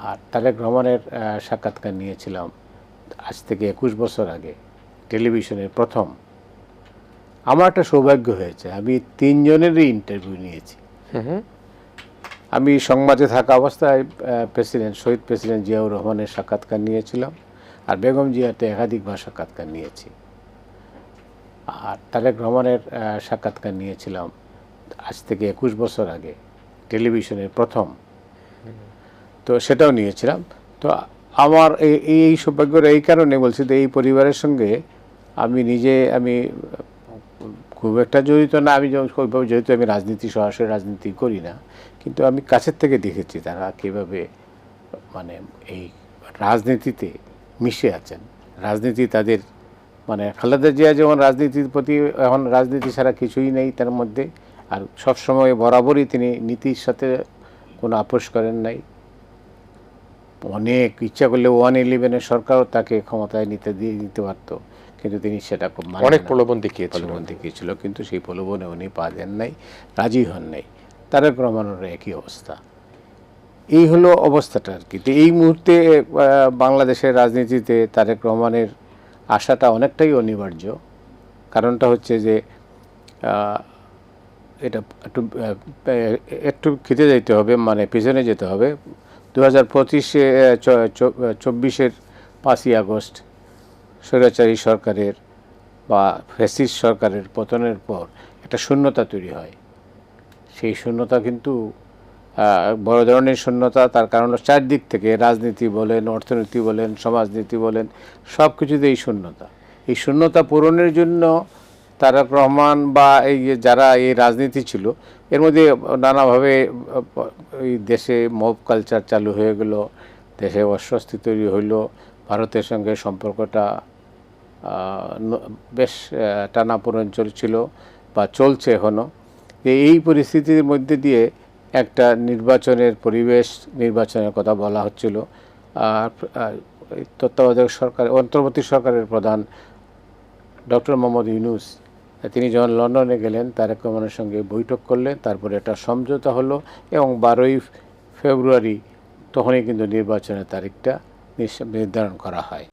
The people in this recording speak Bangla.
আর তারেক রহমানের সাক্ষাৎকার নিয়েছিলাম আজ থেকে 21 বছর আগে টেলিভিশনের প্রথম। আমার একটা সৌভাগ্য হয়েছে, আমি 3 জনেরই ইন্টারভিউ নিয়েছি। আমি সংবাদে থাকা অবস্থায় শহীদ প্রেসিডেন্ট জিয়াউর রহমানের সাক্ষাৎকার নিয়েছিলাম, আর বেগম জিয়াতে একাধিকবার সাক্ষাৎকার নিয়েছি। আর তারেক রহমানের সাক্ষাৎকার নিয়েছিলাম আজ থেকে 21 বছর আগে টেলিভিশনের প্রথম। তো সেটাও নিয়েছিলাম। তো আমার এই সৌভাগ্যের এই কারণে বলছি যে এই পরিবারের সঙ্গে আমি খুব একটা জড়িত না, আমি যেহেতু আমি সরাসরি রাজনীতি করি না, কিন্তু আমি কাছের থেকে দেখেছি তারা কীভাবে মানে এই রাজনীতিতে মিশে আছেন। রাজনীতি তাদের খালেদা জিয়া যেমন রাজনীতির প্রতি, এখন রাজনীতি ছাড়া কিছুই নেই তার মধ্যে, আর সবসময় বরাবরই তিনি নীতির সাথে কোনো আপোষ করেন নাই। অনেক ইচ্ছা করলে 111 সরকারও তাকে ক্ষমতায় নিতে পারত, কিন্তু তিনি সেটা খুব অনেক প্রলোভন দেখিয়েছিল, কিন্তু সেই প্রলোভনে উনি পা দেন নাই, রাজি হন নাই। তারেক রহমানের একই অবস্থা। এই হলো অবস্থাটা আর কি। তো এই মুহূর্তে বাংলাদেশের রাজনীতিতে তারেক রহমানের আসাটা অনেকটাই অনিবার্য। কারণটা হচ্ছে যে এটা একটু খেতে যেতে হবে, পিছনে যেতে হবে। 2024-এর 5ই আগস্ট স্বৈরাচারী সরকারের বা ফ্যাসিস্ট সরকারের পতনের পর একটা শূন্যতা তৈরি হয়। সেই শূন্যতা কিন্তু বড় ধরনের শূন্যতা। তার কারণ চারদিক থেকে, রাজনীতি বলেন, অর্থনীতি বলেন, সমাজনীতি বলেন, সব কিছুতে এই শূন্যতা। এই শূন্যতা পূরণের জন্য তারেক রহমান বা যারা এই রাজনীতি ছিল, এর মধ্যে নানাভাবে এই দেশে মব কালচার চালু হয়ে গেল, দেশে অস্বস্তি তৈরি হইল, ভারতের সঙ্গে সম্পর্কটা বেশ টানাপোড়েন চলছিল বা চলছে এখনও। এই পরিস্থিতির মধ্যে দিয়ে একটা নির্বাচনের পরিবেশ, নির্বাচনের কথা বলা হচ্ছিল। তত্ত্বাবধায়ক সরকার, অন্তর্বর্তী সরকারের প্রধান ডক্টর মোহাম্মদ ইউনূস, তিনি যখন লন্ডনে গেলেন, তারেক রহমানের সঙ্গে বৈঠক করলেন, তারপরে একটা সমঝোতা হলো এবং 12ই ফেব্রুয়ারি তখনই কিন্তু নির্বাচনের তারিখটা নির্ধারণ করা হয়।